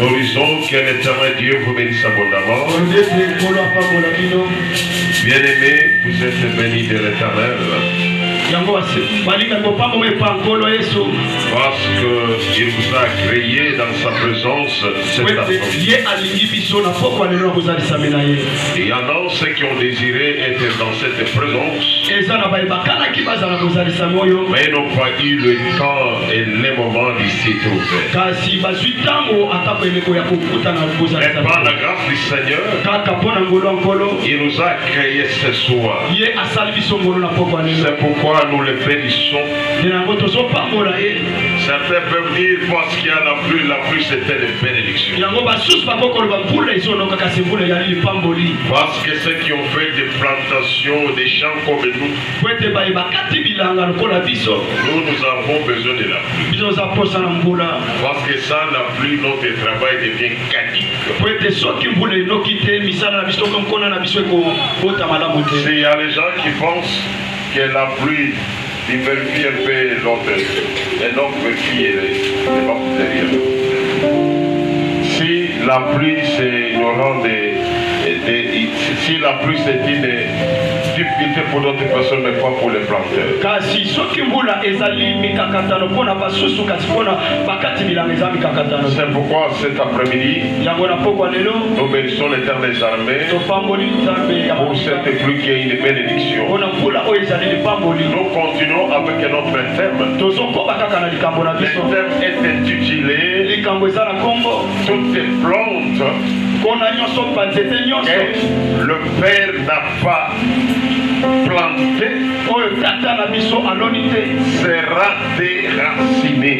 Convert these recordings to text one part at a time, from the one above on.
Nous lisons que l'éternel Dieu vous bénisse abondamment. Bien-aimés, vous êtes bénis de l'éternel. Parce qu'il vous a créé dans sa présence cette assemblée. Il y en a ceux qui ont désiré être dans cette présence, mais ils n'ont pas eu le temps et les moments d'y s'y trouver. Mais par la grâce du Seigneur, il nous a créés ce soir. C'est pourquoi nous le bénissons. Certains peuvent dire parce qu'il y a la pluie c'était une bénédiction. Parce que ceux qui ont fait des plantations, des champs comme nous, nous avons besoin de la pluie. Parce que sans la pluie, notre travail devient caduc. Il y a les gens qui pensent que la pluie vérifie un peu l'autre, et donc vérifie les bactéries. Si la pluie c'est ignorant si la pluie c'est une difficulté pour d'autres personnes mais pas pour les planteurs. C'est pourquoi cet après-midi nous bénissons l'Éternel des armées pour cette pluie qui est une bénédiction. Nous continuons avec notre thème. Le thème est intitulé toutes les plantes que le Père n'a pas planté sera déraciné.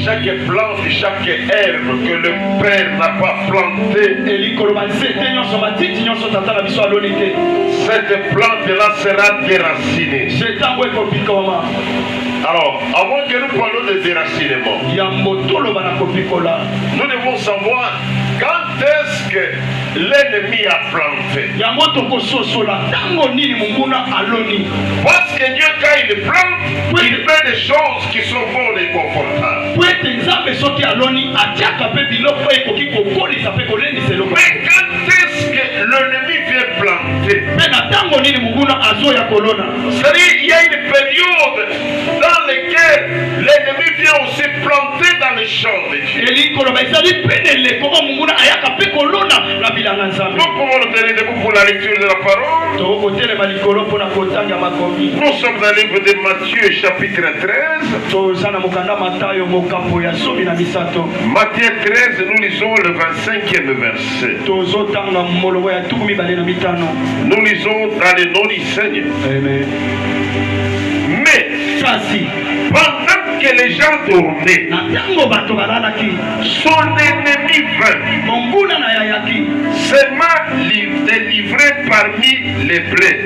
Chaque plante, chaque herbe que le Père n'a pas plantée, cette plante-là sera déracinée. Alors, avant que nous parlions de déracinement, nous devons savoir quand est-ce que l'ennemi a planté. Parce que Dieu, quand il plante, il fait des choses qui sont bonnes et confortables. Mais quand est-ce que l'ennemi vient planter? C'est-à-dire il y a une période dans laquelle l'ennemi vient aussi planter dans les champs de Dieu. Nous pouvons nous tenir debout pour la lecture de la parole. Nous sommes dans le livre de Matthieu chapitre 13. Matthieu 13, nous lisons le 25e verset. Nous lisons dans le nom du Seigneur. Mais pendant que les gens dormaient, son ennemi vint, seulement délivré parmi les blés,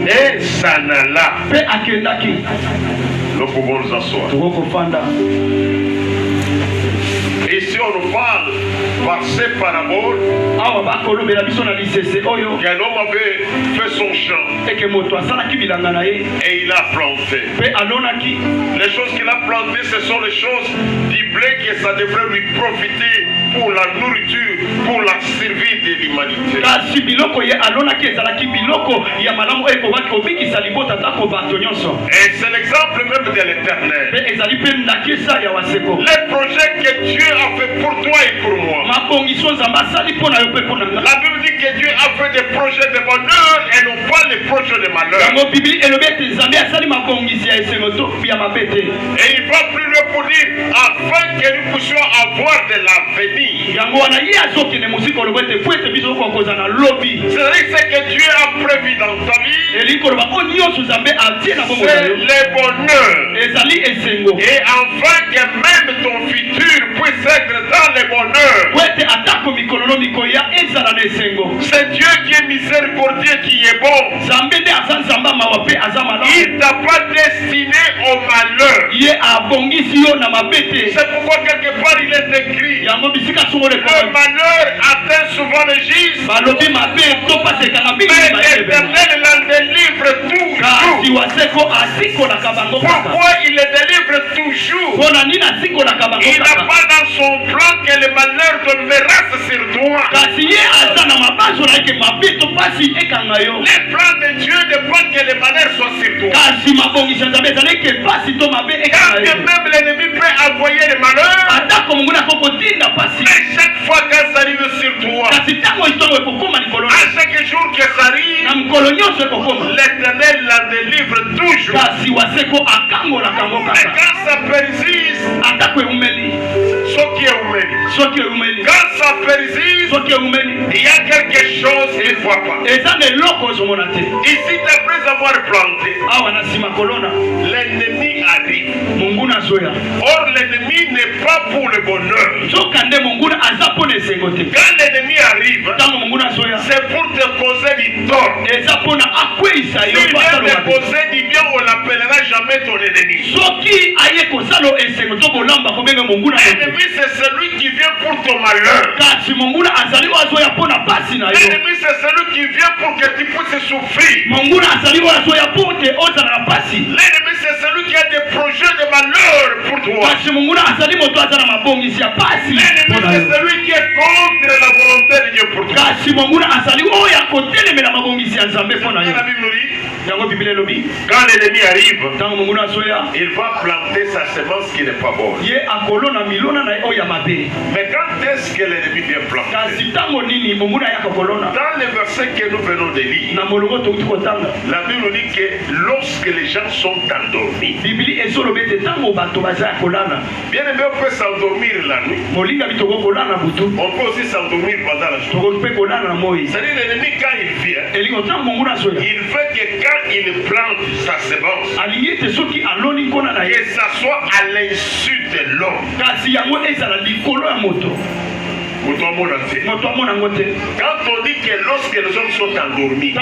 et s'en alla. Nous pouvons nous asseoir. Ici on nous parle par ces paraboles qu'un homme avait fait son champ et il a planté. Les choses qu'il a plantées, ce sont les choses du blé que ça devrait lui profiter pour la nourriture, pour la survie de l'humanité. Et c'est l'exemple même de l'Éternel. Les projets que Dieu a fait pour toi et pour moi. La Bible dit que Dieu a fait des projets de bonheur et non pas les projets de malheur. Et il va plus loin pour dire afin que nous puissions avoir de l'avenir. C'est-à-dire ce que Dieu a prévu dans ta vie, c'est le bonheur. Et afin que même ton futur puisse être dans le bonheur. C'est Dieu qui est miséricordieux, qui est bon. Il ne t'a pas destiné au malheur. C'est pourquoi quelque part il est écrit, le malheur atteint souvent le gis, mais l'Éternel l'en délivre toujours. Pourquoi il les délivre toujours? Il n'a pas dans son plan que le malheur demeurera sur toi. Les plans de Dieu dépendent que le malheur soit sur toi. Quand même l'ennemi peut envoyer le malheur, mais chaque fois que ça arrive sur toi, à chaque jour que ça arrive, l'Éternel la délivre toujours. Mais quand ça persiste, quand ça persiste, il y a quelque chose qu'il ne voit pas. Ici, après avoir planté, l'ennemi arrive. Or, l'ennemi n'est pas pour le bonheur. Quand l'ennemi arrive, c'est pour te causer du tort. S'il vient te causer du bien, on l'appellera jamais ton ennemi. L'ennemi, c'est celui qui vient pour ton malheur. L'ennemi, c'est celui qui vient pour que tu puisses souffrir. L'ennemi, c'est celui qui a des projets de malheur pour toi. L'ennemi, c'est celui qui est contre la volonté de Dieu pour toi. Quand l'ennemi arrive, il va planter sa semence qui n'est pas bonne. Mais quand est-ce que l'ennemi vient planter? Dans le verset que nous venons de lire, la Bible nous dit que lorsque les gens sont endormis, bien aimé, on peut s'endormir la nuit. On peut aussi s'endormir pendant la journée. C'est-à-dire l'ennemi, quand il vient, il veut que quand il plante sa semence, que ça soit à l'insu de l'homme. Quand on dit que lorsque les hommes sont endormis,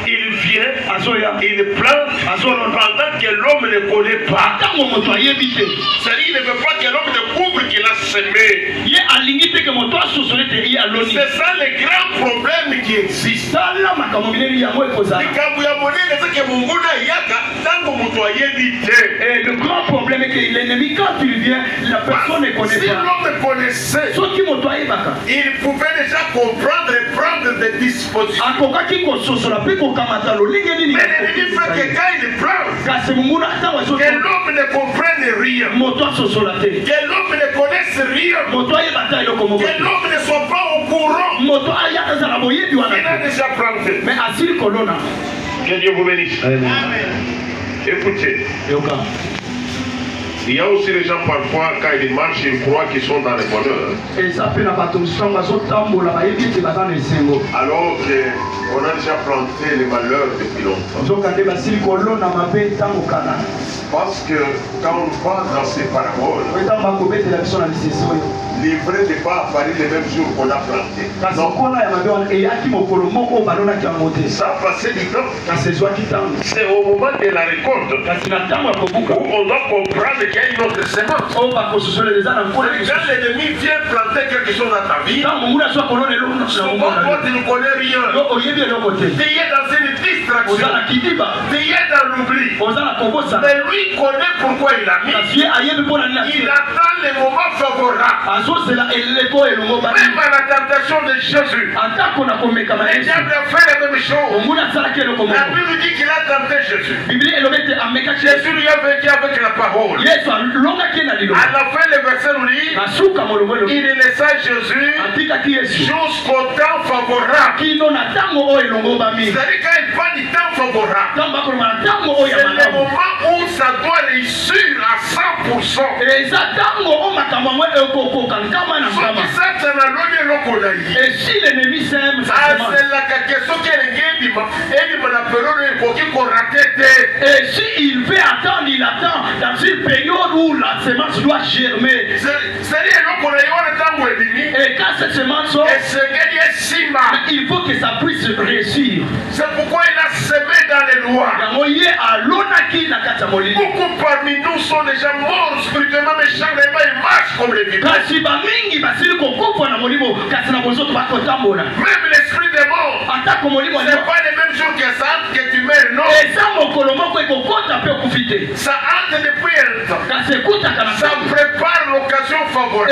il vient, il plante pendant que l'homme ne connaît pas. C'est-à-dire il ne veut pas que l'homme découvre qu'il a semé. C'est ça le grand problème qui existe. Le grand problème est que l'ennemi, quand il vient, la personne ne connaît pas. Si l'homme connaissait, il pouvait déjà comprendre et prendre des dispositions. Mais l'ennemi fait que quand il plante, que l'homme ne comprenne rien, que l'homme ne connaisse rien, que l'homme ne soit pas au courant, il a déjà planté. Que Dieu vous bénisse. Amen. Écoutez. Il y a aussi les gens parfois, quand ils marchent, ils croient qu'ils sont dans le bonheur. Alors qu'on a déjà planté les malheurs depuis longtemps. Parce que quand on va dans ces paraboles, l'ivraie n'est pas apparu le même jour qu'on a planté. Ça a passé du temps. C'est au moment de la récolte où on doit comprendre qu'il y a une autre semence. Quand l'ennemi vient planter quelque chose dans ta vie, souvent toi tu ne connais rien. Tu es dans une distraction. Tu es dans l'oubli. Mais lui connaît pourquoi il a mis. Il attend les moments favorables. Même à la tentation de Jésus, le diable a fait la même chose. La Bible dit qu'il a tenté Jésus. Jésus lui a vécu avec la parole. À la fin, le verset nous dit, il laissa Jésus jusqu'au temps favorable. C'est-à-dire quand il parle du temps favorable, c'est le moment où ça doit réussir à 100%. Et si l'ennemi s'aime, c'est la question qu'elle et s'il veut attendre, il attend dans une période où où la semence doit germer. Et quand cette semence sort, il faut que ça puisse réussir. C'est pourquoi il a semé dans les lois. Beaucoup parmi nous sont déjà morts spirituellement, mais charnellement ils marchent comme les vivants. Même l'esprit des morts, c'est pas les mêmes jours que ça que tu meurs, non. Ça entre depuis un temps. Ça prépare l'occasion favorable.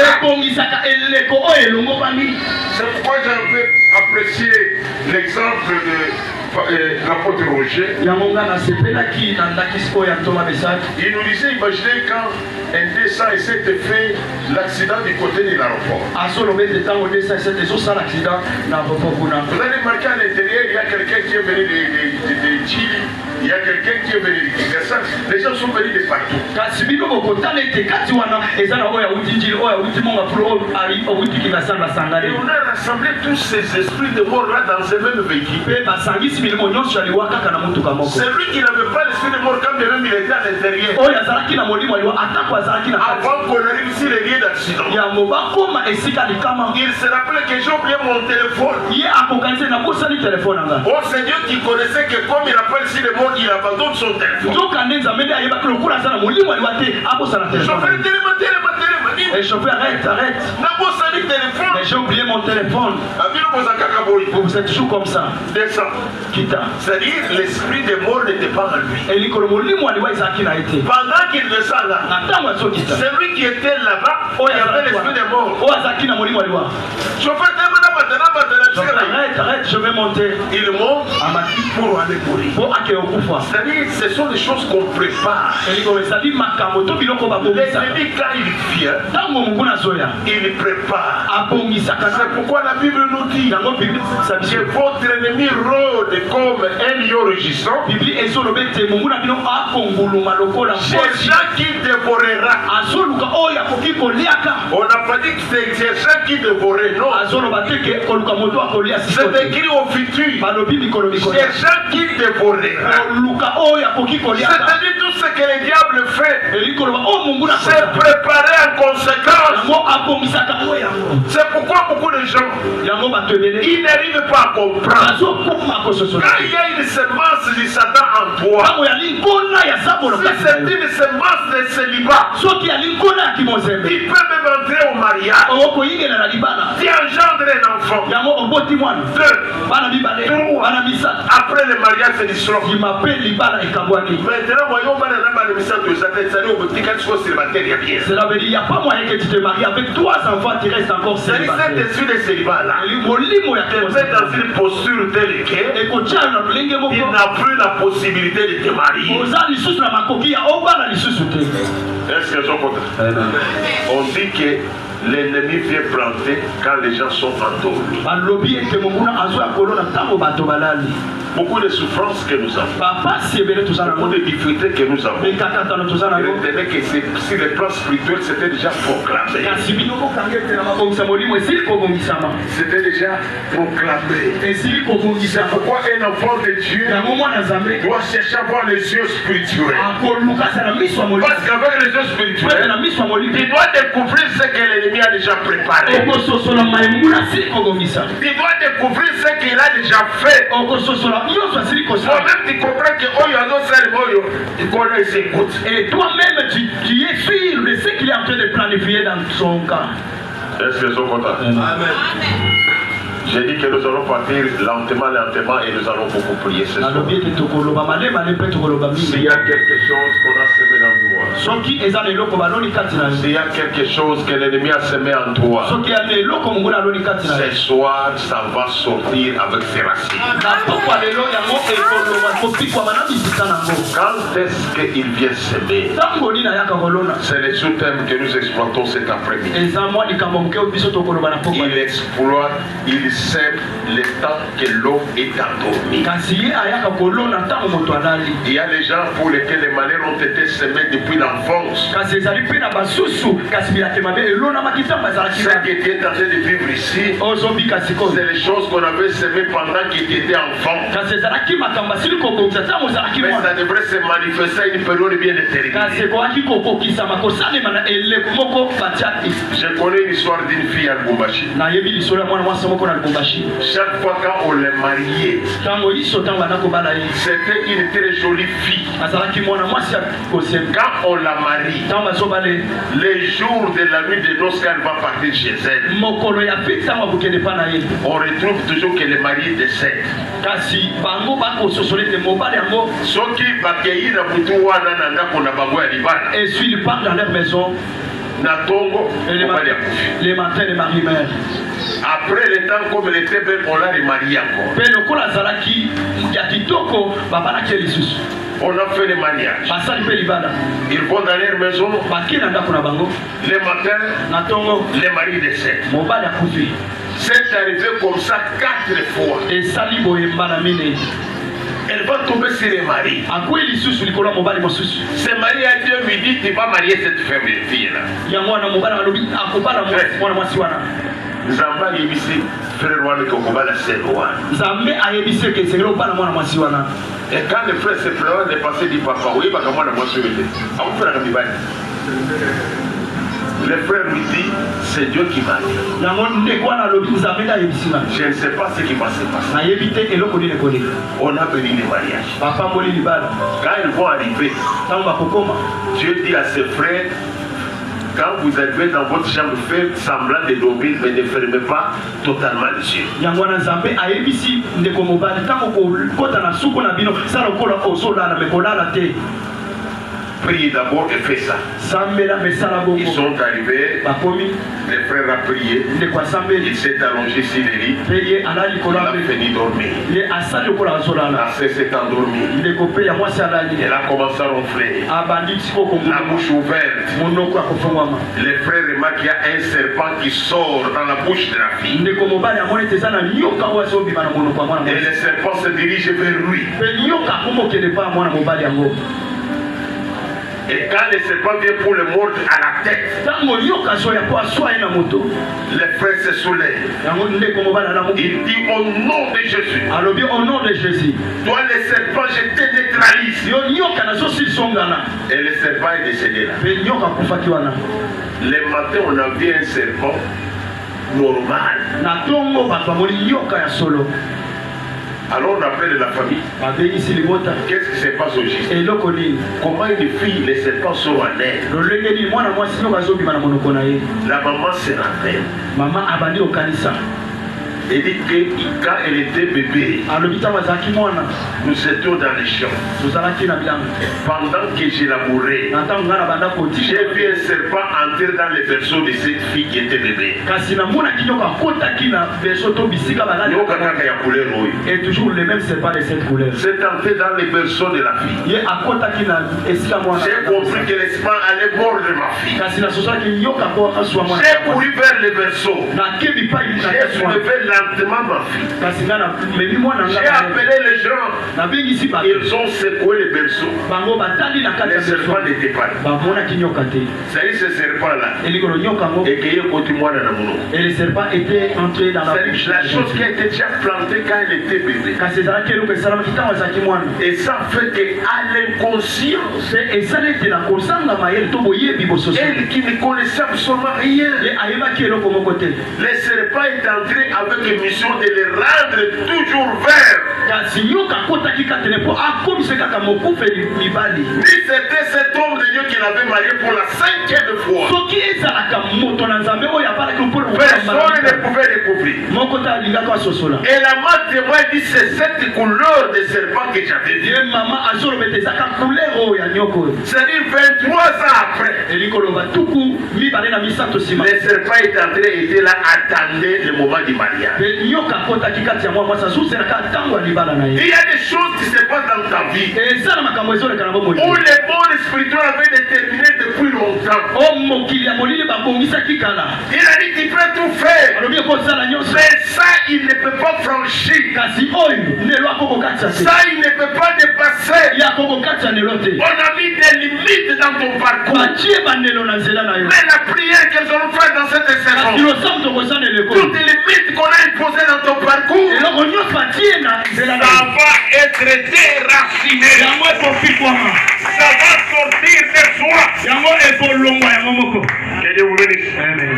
C'est pourquoi j'avais apprécié l'exemple de l'apôtre Roger. Il nous disait, imaginez quand un dessin s'était fait l'accident du côté de l'aéroport. Vous allez remarquer à l'intérieur, il y a quelqu'un qui est venu de Chili, il y a quelqu'un qui est venu de Kinshasa. Les gens sont venus de partout. Et on a rassemblé tous ces esprits de mort là dans un même véhicule. Celui qui n'avait pas l'esprit de mort quand même il était à l'intérieur. Avant qu'on arrive ici, les lieux d'accident. Il se rappelait que j'ai oublié mon téléphone. Oh Seigneur qui connaissait que comme il n'a pas l'esprit de mort, il abandonne son téléphone. Et chauffeur, arrête. Mais j'ai oublié mon téléphone. Vous êtes toujours comme ça. C'est-à-dire l'esprit des morts n'était pas en lui. Pendant qu'il descend là, celui qui était là-bas, il y avait l'esprit des morts. Chauffeur, arrête, je vais monter. Il monte pour aller mourir. C'est-à-dire, ce sont des choses qu'on prépare. L'ennemi, quand il vient, il prépare. C'est pourquoi la Bible nous dit que votre ennemi rôde comme un lion rugissant. C'est ça qui dévorera. On n'a pas dit que c'est ça qui dévorait, non. C'est écrit au futur. C'est ça qui dévorera. C'est-à-dire tout ce que le diable fait, c'est préparé en conséquence. C'est pourquoi beaucoup de gens, ils n'arrivent pas à comprendre. Quand il y a une semence de Satan en toi, si c'est une semence de célibat, il peut même entrer au mariage. Tu engendres un enfant. 2, 3. Après le mariage, c'est l'histoire. Maintenant, voyons, cela veut dire qu'il n'y a pas moyen que tu te maries avec 3 enfants, tu restes encore célibataire. Cet esprit de célibat là, tu es dans une posture telle qu'il n'a plus la possibilité de te marier. Est-ce que j'en comprends? On dit que l'ennemi vient planter quand les gens sont endormis. Beaucoup de souffrances que nous avons, beaucoup de difficultés que nous avons. Retenez que si le plan spirituel c'était déjà proclamé. C'était déjà proclamé. C'est pourquoi un enfant de Dieu doit chercher à voir les yeux spirituels. Parce qu'avec les yeux spirituels, il doit découvrir ce que l'ennemi a déjà préparé. Il doit découvrir ce qu'il a déjà fait. Toi-même tu comprends que il connaît ses écoutes. Et toi-même tu es sûr de ce qu'il est en train de planifier dans son cas. Est-ce que sont contents? Amen. J'ai dit que nous allons partir lentement et nous allons beaucoup prier ce soir. S'il y a quelque chose qu'on a semé dans toi, s'il y a quelque chose que l'ennemi a semé en toi, ce soir ça va sortir avec ses racines. Quand est-ce qu'il vient semer? C'est le sous-thème que nous exploitons cet après-midi. Il exploite, il sème le temps que l'homme est endormi. Il y a des gens pour lesquels les malheurs ont été semés depuis l'enfance. Ce que tu es en train de vivre ici, c'est les choses qu'on avait semées pendant que tu étais enfant. Mais ça devrait se manifester à une période bien déterminée. Je connais l'histoire d'une fille à Lubumbashi. Chaque fois quand on l'a mariée, c'était une très jolie fille. Quand on la marie, les jours de la nuit de noces, quand elle va partir chez elle, on retrouve toujours que le mari décède. Et s'ils partent dans leur maison, les matins les maris meurent. Après le temps, comme elle était belle, on l'a remariée encore. On a fait le mariage. Ils vont dans leur maison. Le matin, les maris décèdent. C'est arrivé comme ça 4 fois. Elle va tomber sur les maris. Ce mari a dit, lui dit, tu vas marier cette fille-là. Zamba yebisi frère wana ko kobala selwa. Zambe ayebisi ke sengelo bana mwana mwasi wana. Et quand le frère se prend de passer du papa, oui baka mwana mwasi wele. Amu frère kabibani. Le frère lui dit, c'est Dieu qui m'a dit. Je ne sais pas ce qui va se passer. On a béni le mariage. Quand ils vont arriver, Dieu dit à ses frères, quand vous arrivez dans votre chambre, faites semblant de dormir, mais ne fermez pas totalement les yeux. Priez d'abord et faites ça. Ils sont arrivés, le frère a prié, il s'est allongé sur le lit, il a fini dormir. Il a cessé d'endormir. Il a commencé à ronfler, la bouche ouverte. Le frère remarque qu'il y a un serpent qui sort dans la bouche de la fille. Et le serpent se dirige vers lui. Et quand le serpent vient pour le mordre à la tête, le frère se soulève. Il dit au nom de Jésus. Toi le serpent, je te neutralise. Et le serpent est décédé là. Le matin, on a vu un serpent normal. Alors on appelle la famille. Qu'est-ce qui se passe au juste? Comment une fille, les serpents sont en elle? La maman se rappelle. Elle dit que quand elle était bébé, nous étions dans les champs. Pendant que j'élaborais, j'ai vu un serpent entrer dans le berceau de cette fille qui était bébé. Et toujours le même serpent de cette couleur. C'est entré dans le berceau de la fille. J'ai compris que le serpent allait mordre ma fille. J'ai couru vers le berceau. J'ai soulevé lentement ma fille. J'ai appelé les gens. Ils ont secoué le berceau. Le serpent n'était pas là. C'est ce serpent-là. Et le serpent était entré dans la bouche. La chose qui a été déjà plantée quand elle était bébé. Et ça fait qu'à l'inconscience, elle qui ne connaissait absolument rien, le serpent est entré avec une mission de les rendre toujours verts. Si c'était cet homme de Dieu qui l'avait marié pour la 5e fois, personne ne pouvait découvrir. Et la mère témoin dit, c'est cette couleur de serpent que j'avais vu. C'est-à-dire 23 ans après, le serpent est entré et était là, attendait le moment du mariage. Il y a des choses qui se passent dans ta vie où les mondes spirituels avaient déterminé depuis longtemps. Il a dit qu'il peut tout faire, mais ça il ne peut pas franchir, ça il ne peut pas dépasser. On a mis des limites dans ton parcours, mais la prière qu'elles ont faite dans cette saison, toutes les limites qu'on a imposées dans ton parcours, ça va être déraciné. Ça va sortir de soi. Que Dieu vous bénisse. Amen.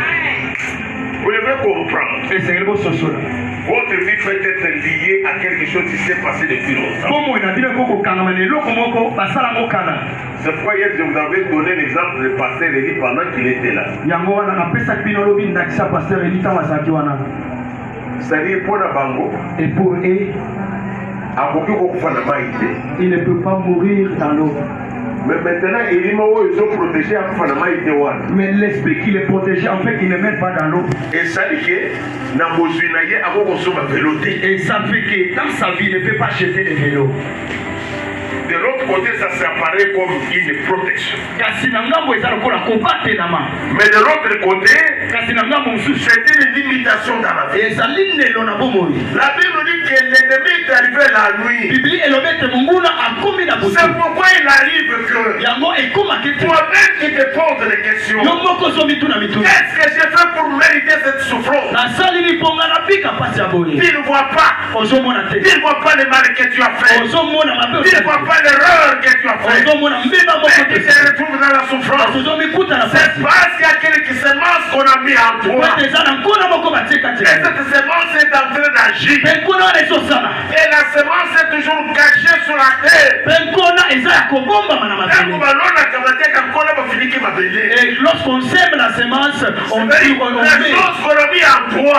Vous devez comprendre. Votre vie peut être liée à quelque chose qui s'est passé depuis longtemps. C'est pourquoi hier je vous avais donné l'exemple du pasteur Eli pendant qu'il était là. C'est-à-dire pour la bango. Et pour eux, il ne peut pas mourir dans l'eau. Mais maintenant, ils ont protégé à mais l'esprit qui les protégeait, en fait, il ne met pas dans l'eau. Et ça dit que et ça fait que dans sa vie, il ne peut pas jeter les vélos. De l'autre côté, ça s'apparaît comme une protection. Mais de l'autre côté, c'est une limitation dans la vie. La Bible dit que l'ennemi est arrivé la nuit. C'est pourquoi il arrive que toi-même tu te poses des questions. Qu'est-ce que j'ai fait pour mériter cette souffrance? Tu ne vois pas. Tu ne vois pas le mal que tu as fait. Tu ne vois pas l'erreur que tu as fait. Mais tu te retrouves dans la souffrance. C'est parce qu'il y a quelques semences qu'on a mis en toi. Et cette semence est en train d'agir. Et la semence est toujours cachée sur la terre. Et lorsqu'on sème la semence, on met la chose qu'on a mis en toi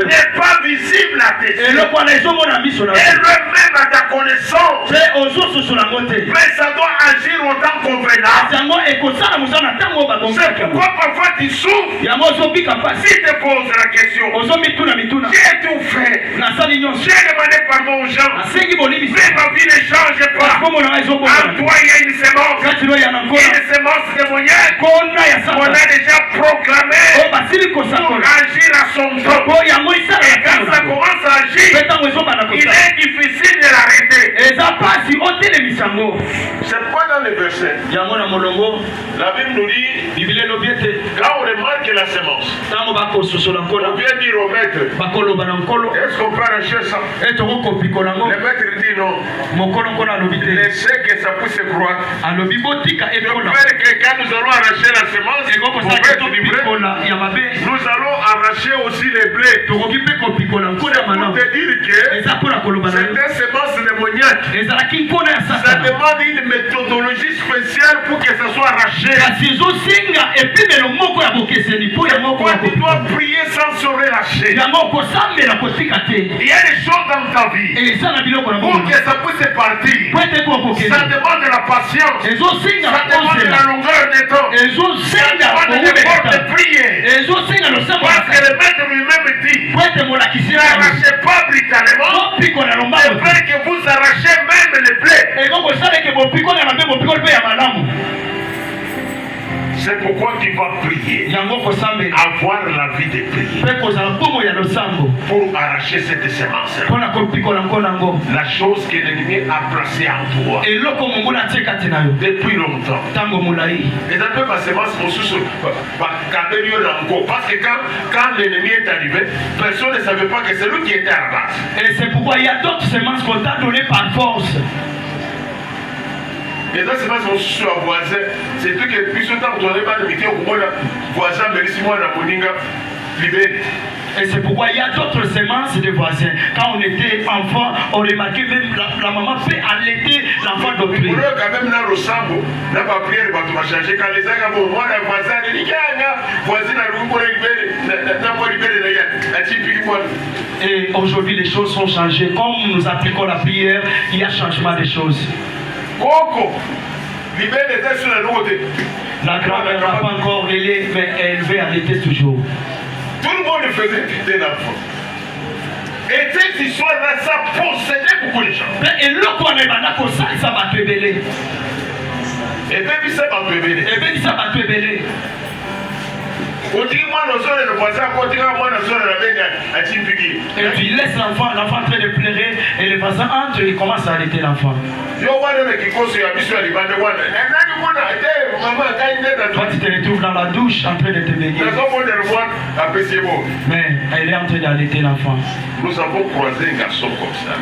n'est pas visible à tes yeux. Et même à ta connaissance. Mais ça doit agir autant convenable. C'est pourquoi parfois tu souffres. Si tu te poses la question, j'ai tout fait. J'ai demandé pardon aux gens. Mais ma vie ne change pas. En toi, il y a une semence. Une semence témoignage qu'on a déjà proclamé pour agir à son temps. Et quand ça commence à agir, il est difficile de l'arrêter. C'est quoi dans les versets? La Bible nous dit, quand on remarque la semence, on vient dire au maître, est-ce qu'on peut arracher ça? Le maître dit non. Laissez que ça puisse croître. De peur que quand nous allons arracher la semence, nous allons arracher aussi les blés. Pour te dire que certaines semences démoniaques, ça demande une méthodologie spéciale pour que ça soit arraché. Pourquoi tu dois prier sans se relâcher? Il y a des choses dans ta vie pour que ça puisse partir. Ça demande la patience. Ça demande la longueur de temps. Ça demande l'effort de prier. Parce que le maître lui-même dit, n'arrachez pas brutalement, de peur que vous arrachez même les plaies. C'est pourquoi tu vas prier, avoir la vie de prier, pour arracher cette semence. La chose que l'ennemi a placée en toi depuis longtemps. Et un peu ma semence, parce que quand l'ennemi est arrivé, personne ne savait pas que c'est lui qui était à la base. Et c'est pourquoi il y a d'autres semences qu'on t'a données par force. Et dans ces moments, on se voisin. C'est tout que plus autant on n'aurait pas de métier au voisin, mais si moi, la moninga, libéré. Et c'est pourquoi il y a d'autres semences de voisins. Quand on était enfant, on remarquait même la maman fait allaiter l'enfant d'autrui. Pour eux, quand même, dans le sambo, n'a pas prié, il va tout changer. Quand les gens vont voir le voisin, ils disent, voisin, et aujourd'hui, les choses sont changées. Comme nous appliquons la prière, il y a changement des choses. Coco, libéré était sur le côté. La grand-mère n'a pas encore relé, mais elle veut allaiter toujours. Tout le monde faisait quitter l'enfant. Et cette histoire-là, ça possédait beaucoup de gens. Et le quoi n'est pas d'accord, ça va te béler. Et bien, ça va te béler. Et bien, ça va te béler. Et tu laisses l'enfant en train de pleurer, et le voisin entre, il commence à allaiter l'enfant. Toi, tu te retrouves dans la douche en train de te baigner. Mais elle est en train d'allaiter l'enfant. Nous avons croisé un garçon comme ça.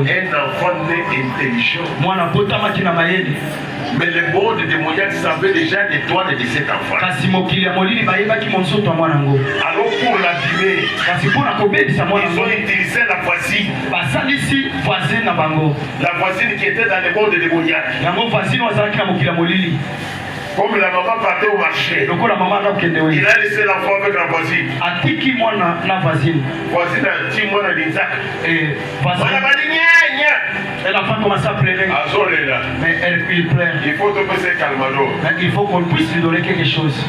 Un enfant né intelligent. Mais le monde démoniaque savait déjà des toits de cet enfant. Alors pour l'abîmer, ils ont utilisé la voisine. La voisine qui était dans le monde démoniaque. Comme la maman partait au marché, il a laissé l'enfant avec la voisine. Voisine a dit moi la et l'enfant commence à pleurer. Mais il pleure. Il faut te passer calmado. Il faut qu'on puisse lui donner quelque chose.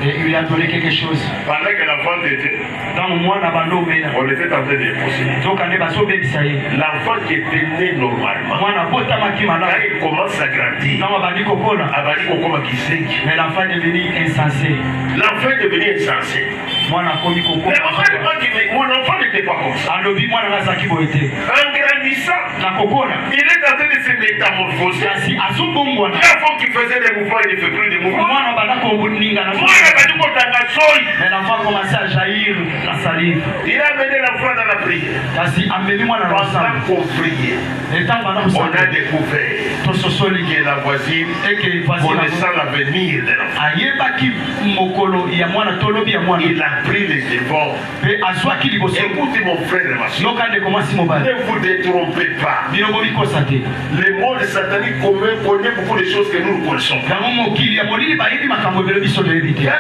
Et il lui a donné quelque chose. Pendant que l'enfant était, on était en train de poser. L'enfant qui était né normalement, quand il commence à grandir, mais l'enfant est devenu insensé. L'enfant est devenu insensé. Mon enfant n'était pas comme ça. En grandissant, il est en train de se métamorphoser. L'enfant qui faisait des mouvements, il ne fait plus de mouvements. Mais l'enfant commençait à jaillir la salive. Il a amené l'enfant dans la prière. Pendant qu'on priait, on a découvert que la voisine, connaissant l'avenir de l'enfant, il a pris les devants. Écoutez mon frère et ma soeur, ne vous détrompez pas. Le monde satanique connaît beaucoup de choses que nous ne connaissons pas. Là,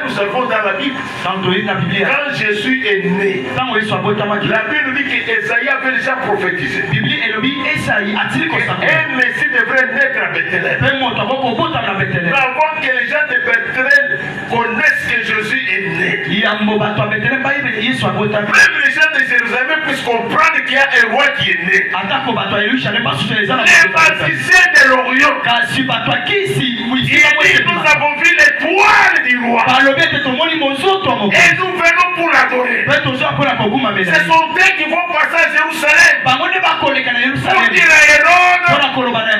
nous savons dans la Bible, quand Jésus est né, la Bible dit qu'Esaïe avait déjà prophétisé. Un Messie devrait naître à Bethléem. Avant que les gens de Bethléem connaissent que Jésus est né. Même les gens de Jérusalem puissent comprendre qu'il y a un roi qui est né. Les magiciens de l'Orient, nous avons vu l'étoile du roi. Et nous venons pour l'adorer. Ce sont eux qui vont passer à Jérusalem. Pour dire à Hérode,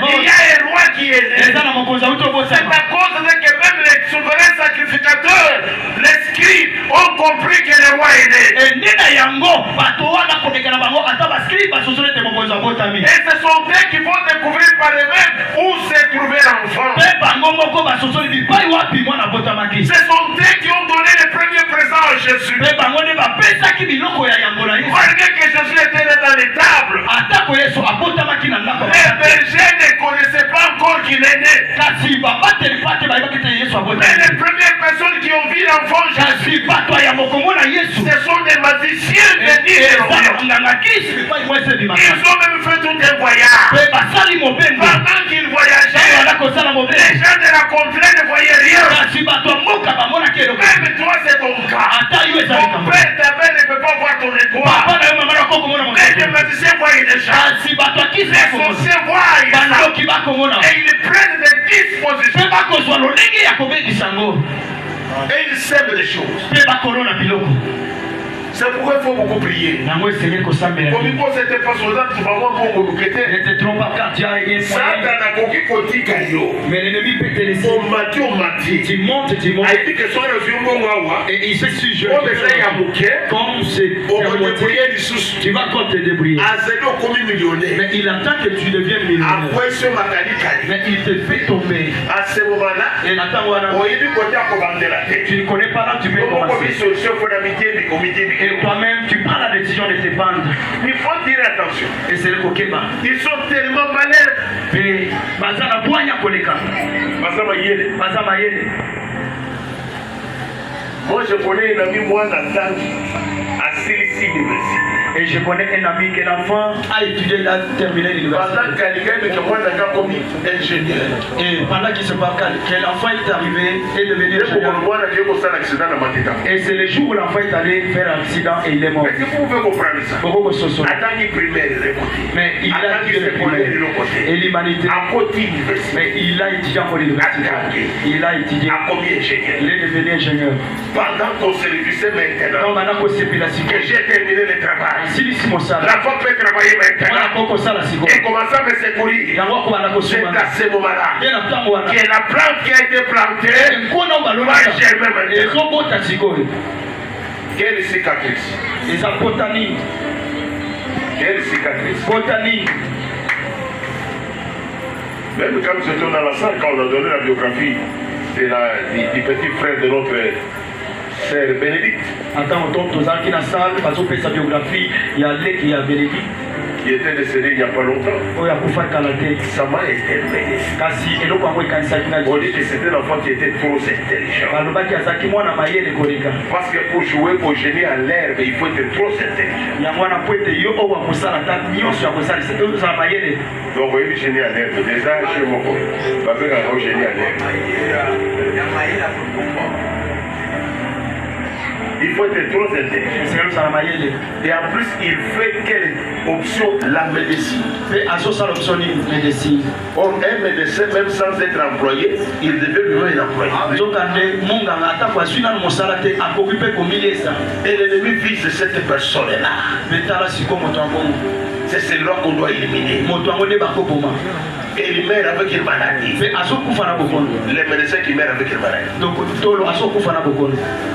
il y a un roi qui est né. C'est à cause de que même les souverains sacrificateurs, les scribes, ont compris que le roi est né. Et ce sont eux qui vont découvrir par eux-mêmes où se trouvait l'enfant. Ce sont eux qui ont donné les premiers présents à Jésus. Malgré que Jésus était là dans les tables, les bergers ne connaissaient pas encore qu'il est né. Mais les premières personnes qui ont vu l'enfant Jésus, ce sont des magiciens venus de l'Orient. Ils ont même fait tout un voyage. Pendant qu'ils voyageaient, les gens de la contrée ne voyaient rien. Même toi, c'est ton cas. Ton père, ta mère ne peut pas voir ton étoile. Mais les magiciens voient déjà. Les sorciers voient. Et ils prennent des dispositions. Et ils sèment des choses. C'est pourquoi il faut beaucoup prier. Comme il faut c'était pas soldat, tu vas voir beaucoup de mais l'ennemi peut te laisser. Tu montes. Et il se sujet. Comme c'est tu vas quand te débrouiller. Mais il attend que tu deviennes millionnaire. Mais il te fait tomber. À ce moment-là, tu ne connais pas là, tu peux commencer. Et toi-même, tu prends la décision de te vendre. Il faut dire attention. Et c'est le coquema. Ils sont tellement malins. Et Bazana Boigna Koleka. Bazama Yele. Moi, je connais un ami, moi, Nathan, à Silisi University. Et je connais un ami que l'enfant a étudié, il a terminé l'université. Et pendant qu'il se passe, que l'enfant est arrivé et devenu ingénieur. Et c'est le jour où l'enfant est allé faire un accident et il est mort. Mais il a étudié le primaire et l'humanité. Mais il a étudié en l'université. Il a étudié. Il est devenu ingénieur. Pendant qu'on se révisait maintenant, que j'ai terminé le travail. L'enfant peut travailler maintenant. Et commencer à me secourir. C'est à ce moment-là que la plante qui a été plantée va germer maintenant. Quelle cicatrice? Quelle cicatrice? Même quand nous étions dans la salle, quand on a donné la biographie du petit frère de notre sœur Bénédicte. Il était décédé il n'y a pas longtemps. Ça m'a étonné. On dit que c'était l'enfant qui était trop intelligent. Parce que pour jouer, pour gêner à l'herbe, il faut être trop intelligent. Donc, vous voyez, gêner à l'herbe. Déjà, chez moi, on va faire gêner à l'herbe. Il faut être trop intelligent. Et en plus, il fait quelle option? La médecine. Or, un médecin, même sans être employé, il devait lui un employé. Et l'ennemi vise cette personne-là. C'est celui-là qu'on doit éliminer. Et il meurt avec une maladie. Les médecins qui meurent avec une maladie.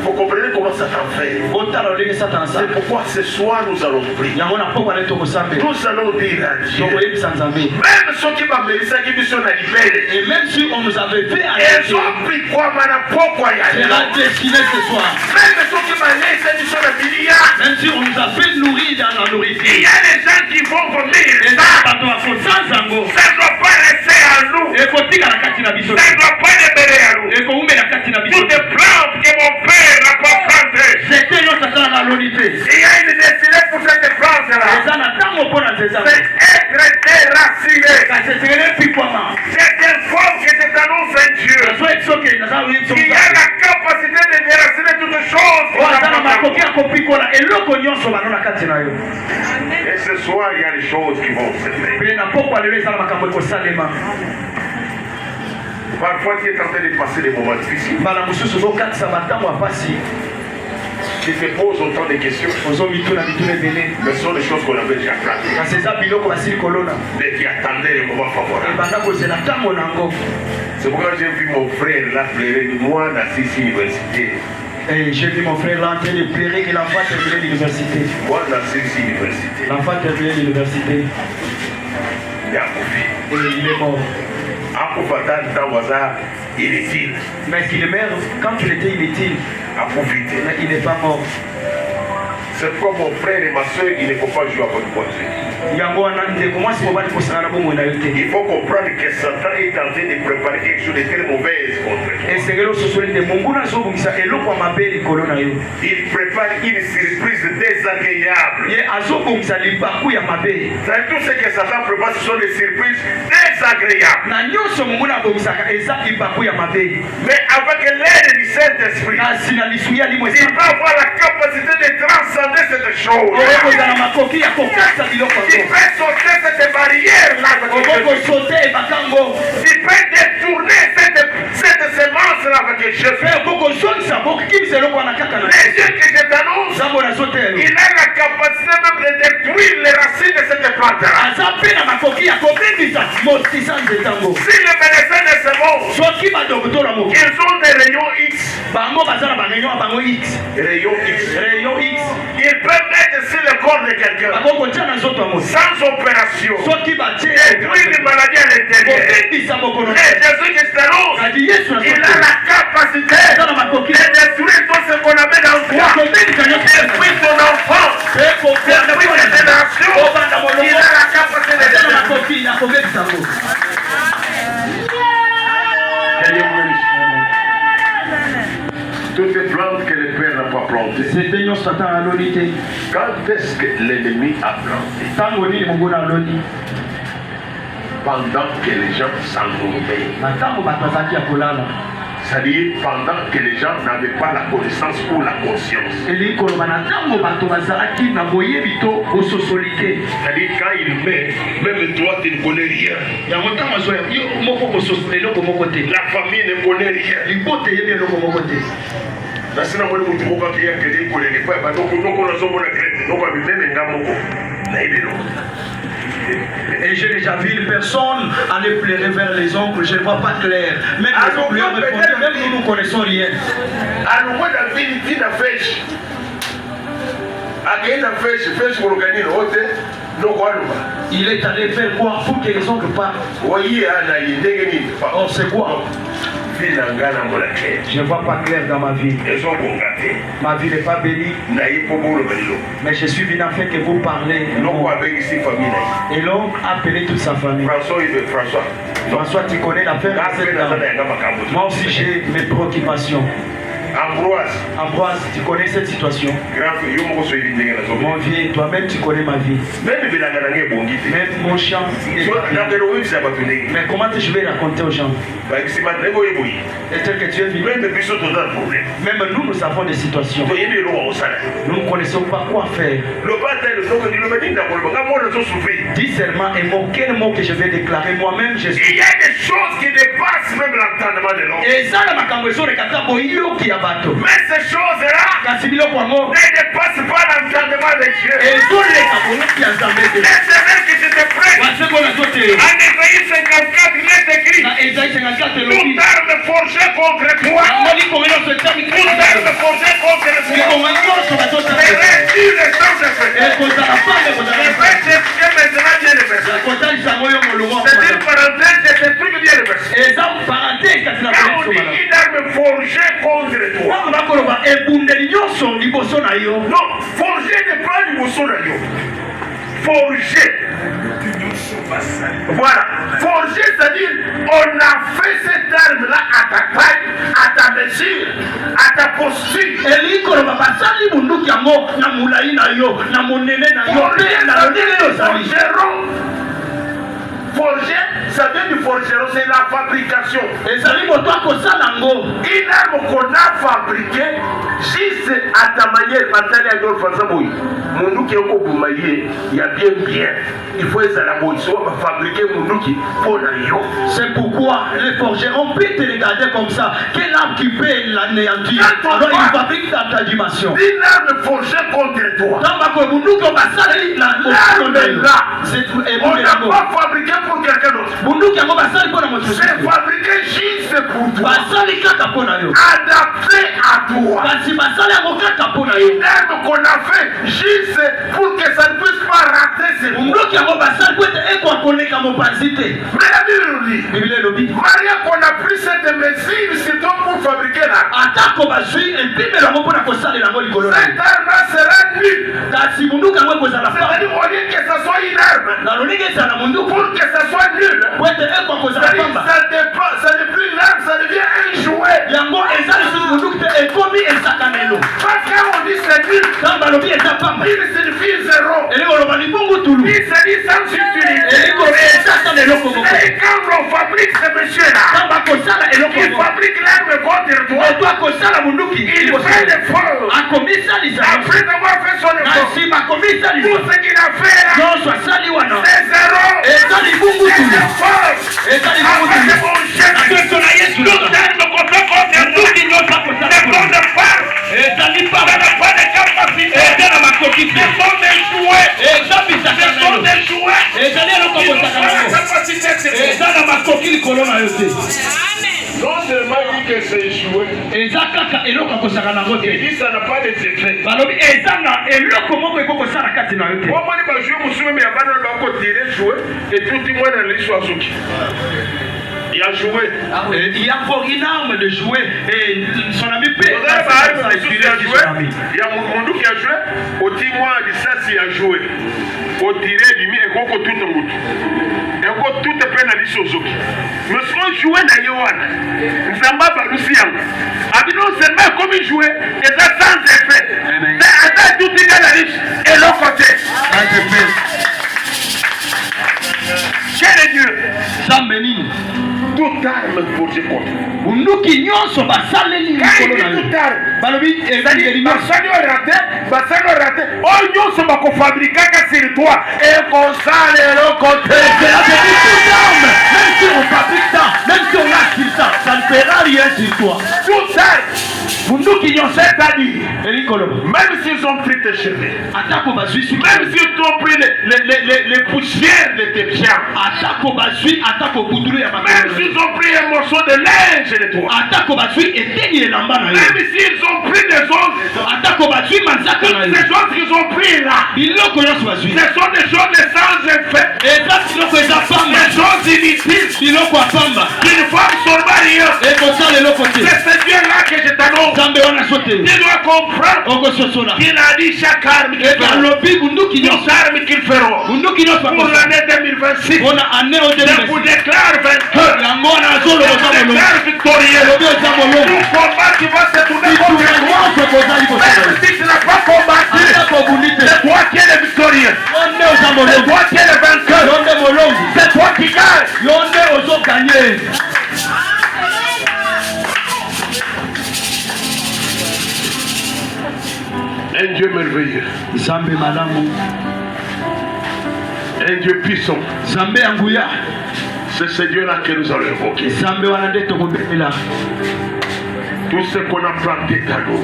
Vous comprenez comment Satan fait? C'est pourquoi ce soir nous allons prier. Nous allons dire à Dieu. Même ceux qui m'ont médecin qui sont libérés. Et même si on nous avait fait ils ont pris quoi? C'est la destinée ce soir. Même ceux qui m'ont laissé qui sont même si on nous a fait nourrir dans la nourriture. Il y a des gens qui vont vomir. Ça ne doit pas rester à nous. Ça ne doit pas demeurer à nous. Toutes les plantes que mon père n'a pas plantées. Il y a une destinée pour cette plante-là. C'est être déraciné. C'est une forme que te annonce un Dieu. Il y a la capacité de déraciner toutes choses. Et ce soir, il y a des choses qui vont se faire. Parfois, tu es en train de passer des moments difficiles. Tu te poses autant de questions. Mais ce sont des choses qu'on avait déjà plantées. Mais tu attendais les moments favorables. C'est pourquoi j'ai vu mon frère là pleurer. Moi, dans cette université. Et j'ai vu mon frère là en train de pleurer que l'enfant terminait l'université. Moi, dans cette université. L'enfant terminait l'université. Il a coupé. Et il est mort. Mais qu'il est mort, quand il était inutile, mais il n'est pas mort. C'est comme mon frère et ma soeur, il ne faut pas jouer avec moi. Il faut comprendre que Satan est en train de préparer quelque chose de très mauvais contre toi. Il prépare une surprise désagréable. Tout ce que Satan prépare, ce sont des surprises désagréables. Mais avec l'aide du Saint-Esprit, il va avoir la capacité de transcender cette chose. Il peut sauter cette barrière-là. Il peut détourner cette semence-là avec Jésus. Les yeux que je t'annonce, il a la capacité même de détruire les racines de cette plante-là. Si le médecin de ce monde, ils ont des rayons X. Rayons X. Ils peuvent mettre sur le corps de quelqu'un sans opération. Détruire les maladies à l'intérieur. Et Jésus-Christ annonce, il a la capacité de détruire tout ce qu'on avait dans le corps. Depuis ton enfance, depuis tes générations, il a la capacité de détruire. Toutes les plantes que le Père n'a pas plantées. Quand est-ce que l'ennemi a planté? Pendant que les gens s'endormaient. C'est-à-dire pendant que les gens n'avaient pas la connaissance ou la conscience. C'est-à-dire quand il meurt, même toi tu ne connais rien. La famille ne connaît rien. Et j'ai déjà vu une personne aller pleurer vers les oncles, je ne vois pas clair. Même les oncles lui ont répondu, même nous ne connaissons rien. Il est allé faire quoi pour que les oncles partent? Oh, c'est quoi? Je ne vois pas clair dans ma vie. Ma vie n'est pas bénie. Mais je suis venu afin que vous parlez. Et l'oncle a appelé toute sa famille. François, tu connais l'affaire de cette dame. Moi aussi j'ai mes préoccupations. Ambroise, tu connais cette situation. Mon vieux, toi-même tu connais ma vie. Même mon chant. Mais comment je vais raconter aux gens? Et tel que tu es venu. Même nous avons des situations. Nous ne connaissons pas quoi faire. Dis seulement un mot, quel mot que je vais déclarer moi-même. Il y a des choses qui dépassent même l'entendement de l'homme. Mais ces choses-là ne dépassent pas l'entendement de Dieu. L'Éternel qui se prête. En Ésaïe 54, il est écrit: toute arme forgée contre toi, toute arme forgée contre toi, serait dure et sans effet. Le verset est maintenant bien le verset. C'est une parenthèse de ce truc bien le verset. Quand on dit une arme forgée contre toi, non, forgé n'est pas du bousson d'ailleurs. Forgé. Voilà. Forgé, c'est-à-dire, on a fait cette arme-là à ta taille, à ta mesure, à ta posture. Forger, ça vient du forgeron, c'est la fabrication. Une arme qu'on a fabriquée, juste à ta manière, il y a bien. Il faut fabriquer c'est pourquoi les forgerons peuvent te regarder comme ça. Quelle arme qui peut l'anéantir? Alors il fabrique dans ta dimension. Une arme forgée contre toi. On n'a pas fabriqué pour quelqu'un d'autre. C'est fabriqué juste pour toi. Adapté à toi. Une arme qu'on a fait juste pour que ça ne puisse pas rater ses mots. Mais la Bible dit, Maria qu'on a pris cette mesure, c'est donc pour fabriquer l'arme. Cette arme-là sera nulle. C'est-à-dire, au lieu que ça soit une arme, pour que ça soit nul, ça n'est plus une arme, ça devient un jouet. Parce qu'on dit c'est nul, il signifie zéro. Il se dit sans utilité. Et quand on fabrique ce monsieur-là, il fabrique l'arme contre toi, il fait l'effort. Après avoir fait son effort, tout ce qu'il a fait là, c'est zéro. C'est l'effort. Après mon chef, toute arme qu'on fait contre nous ne compte pas. Ça n'a pas de capacité. Ce sont des jouets. Ce sont des jouets. Non seulement il dit que c'est joué, il dit ça n'a pas d'effet. Moi, et tout le monde il a joué. Il y a pour une arme de jouer et son ami peut. Il y a mon qui a joué. Au témoin de ça, il a joué. Au tiré du mien, et tout le monde. Et encore tout est plein à l'issozoki. Mais si on jouait dans Yohan, nous sommes pas Balusiam. Abidon seulement comme il jouait, et ça sans effet. C'est tout est dans la liste. Et l'autre côté. Quel est Dieu? Jean Bénin. Toute arme forgée contre. Bunduki nyonso basaleli likolo na yo. Balobi ezali basalo raté. Oh nyonso bakofabrikaka sur toi. Et kosale lokote. C'est la petite toute arme. Même si on fabrique ça, même si on a ça, ça ne fera rien sur toi. Toute arme. C'est-à-dire, même s'ils ont pris tes cheveux, même s'ils t'ont pris les poussières de tes pieds, même s'ils ont pris un morceau de linge de toi, même s'ils ont pris des choses, ces choses qu'ils ont pris là, ce sont des choses de sans effet, des choses inutiles, qui ne font absolument rien. C'est ce Dieu-là que je t'annonce. Tu dois comprendre qu'il a dit chaque arme qu'ils feront pour l'année 2026. Je vous déclare vainqueur. Je vous déclare victorieux. Tout combat qui va se tourner contre toi, même si tu n'as pas combattu, c'est toi qui es le victorieux. C'est toi qui es le vainqueur. C'est toi qui gagne. Un Dieu merveilleux. Un Dieu puissant. C'est ce Dieu-là que nous allons évoquer. Tout ce qu'on a planté dans nous.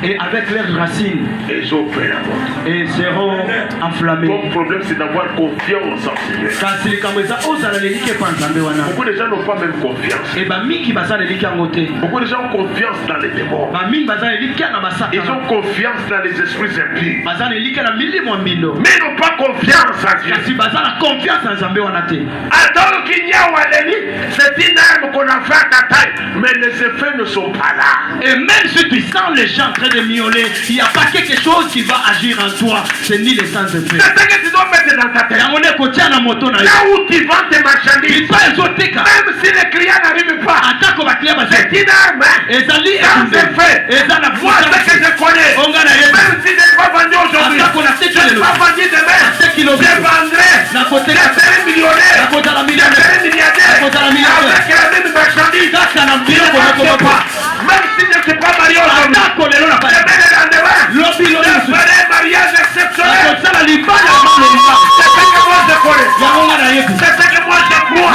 Et avec leurs racines, et seront enflammés. Ton problème, c'est d'avoir confiance en Dieu. Beaucoup de gens n'ont pas même confiance. Beaucoup de gens ont confiance dans les démons. Ils ont confiance dans les esprits impurs. Mais ils n'ont pas confiance en Dieu. Alors qu'il y a c'est une arme qu'on a fait à ta taille, mais les effets ne sont pas là. Et même si tu sens les gens en train de miauler, il n'y a pas quelque chose qui va agir en toi. C'est ni les sans effets. C'est ce que tu dois mettre dans ta tête. Là où tu vends tes marchandises, même si les clients n'arrivent pas, c'est une arme sans effet. Moi, ce que je connais, même si je n'ai pas vendu aujourd'hui, je n'ai pas vendu demain, je vendrai, je serai millionnaire, je serai milliardaire, avec la même marchandise, je ne marche pas. Même si je ne suis pas marié aujourd'hui, je mets le lendemain, je ferai un mariage exceptionnel. C'est ce que moi je connais, c'est ce que moi je crois.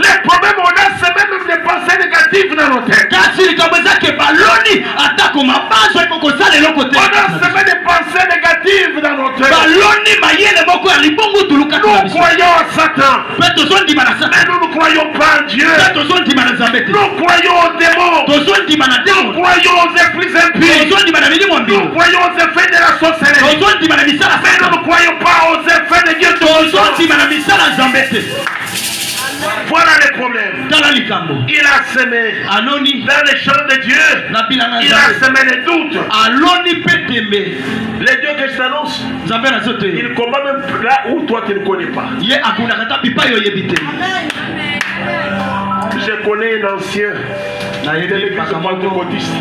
Les problèmes on a, c'est même des pensées négatives dans nos têtes. On a seulement des pensées négatives dans nos têtes. Nous croyons à Satan, mais nous ne croyons pas en Dieu. Nous croyons aux démons. Nous croyons aux esprits impies. Nous croyons aux effets de la sorcellerie. Mais nous ne croyons pas aux effets de Dieu. Voilà les problèmes. Il a semé dans les champs de Dieu. Il a semé les doutes. Les dieux que je t'annonce, il combat même là où toi tu ne connais pas. Je connais un ancien pentecôtiste.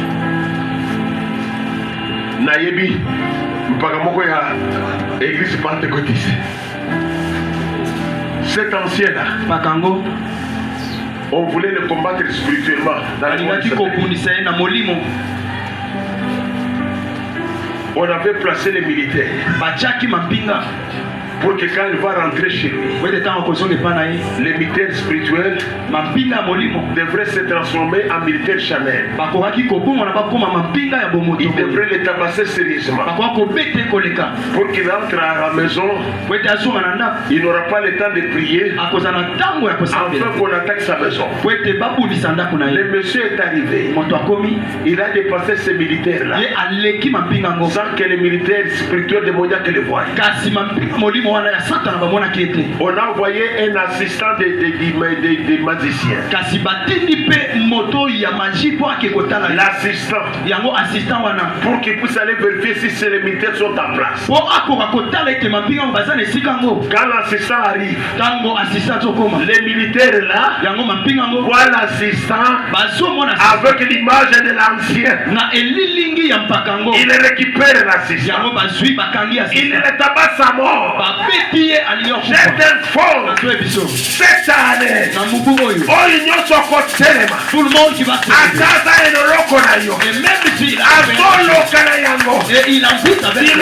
Nayebi, mpakamoko ya église pentecôtiste. Cet ancien-là, on voulait le combattre spirituellement. On avait placé les militaires pour que quand il va rentrer chez lui, les militaires spirituels devraient se transformer en militaires charnels. Ils devraient les tabasser sérieusement. Pour qu'il entre à la maison, il n'aura pas le temps de prier afin qu'on attaque sa maison. Le monsieur est arrivé. Il a dépassé ces militaires-là sans que les militaires spirituels démoniaques le voient. On a envoyé un assistant des magiciens. L'assistant pour qu'il puisse aller vérifier si les militaires sont en place. Quand l'assistant arrive, les militaires là voient l'assistant avec l'image de l'ancien. Il récupère l'assistant. Il le tabasse à mort. J'ai fort cette année. Tout le monde qui va se et il en doute avec et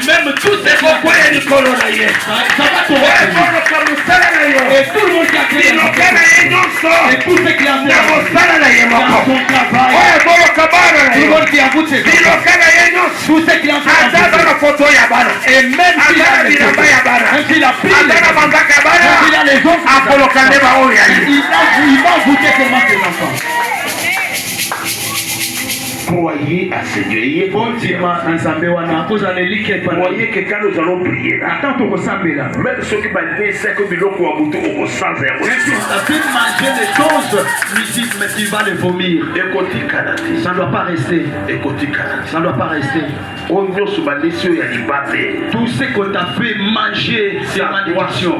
même tout ce Et tout le monde qui a créé et tout ce qui a fait dans son travail, tout le monde qui a goûté tout ce qui a fait et même s'il a les pris même s'il a les autres il va goûter comment c'est l'enfant. Croyez à Seigneur. Croyez que quand nous allons prier là, même ceux qui m'ont c'est que nous allons au sens de manger des choses, mais tu vas les vomir. Ça ne doit pas rester. Ça ne doit pas rester. Tout ce qu'on t'a fait manger, c'est malédiction.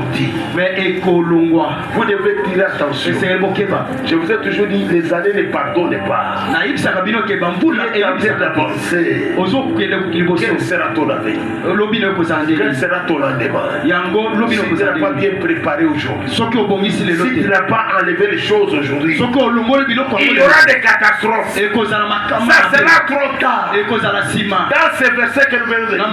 Mais écolongwa. Vous devez tirer attention. Je vous ai toujours dit, les années ne pardonnent pas. Quelle sera ton avenir? Quel sera ton lendemain? Si tu n'as pas bien préparé aujourd'hui, si tu n'as pas enlevé les choses aujourd'hui, il y aura des catastrophes. Ça sera trop tard. Dans ce verset que nous venons de lire,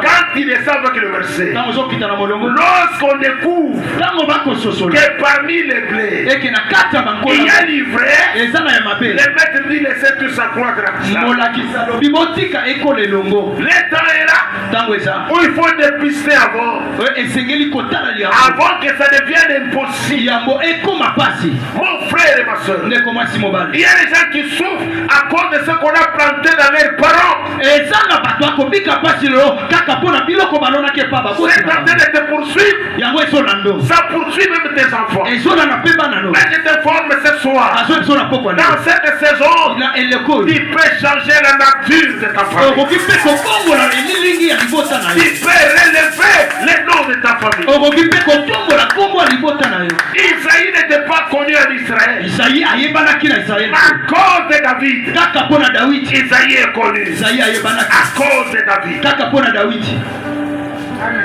quand il est savent que le verset, lorsqu'on découvre que parmi les blés, il y a l'ivraie, le maître dit laissez tout ça croître. Le temps est là où il faut dépister avant que ça devienne impossible. Mon frère et ma soeur, il y a des gens qui souffrent à cause de ce qu'on a planté dans leurs parents. C'est en train de te poursuivre. Ça poursuit même tes enfants. Mais je t'informe ce soir, dans cette saison, tu peux changer la nature de ta famille. Tu peux relever les noms de ta famille. Isaïe n'était pas connu en Israël. À cause de David, Isaïe est connu. À cause de David.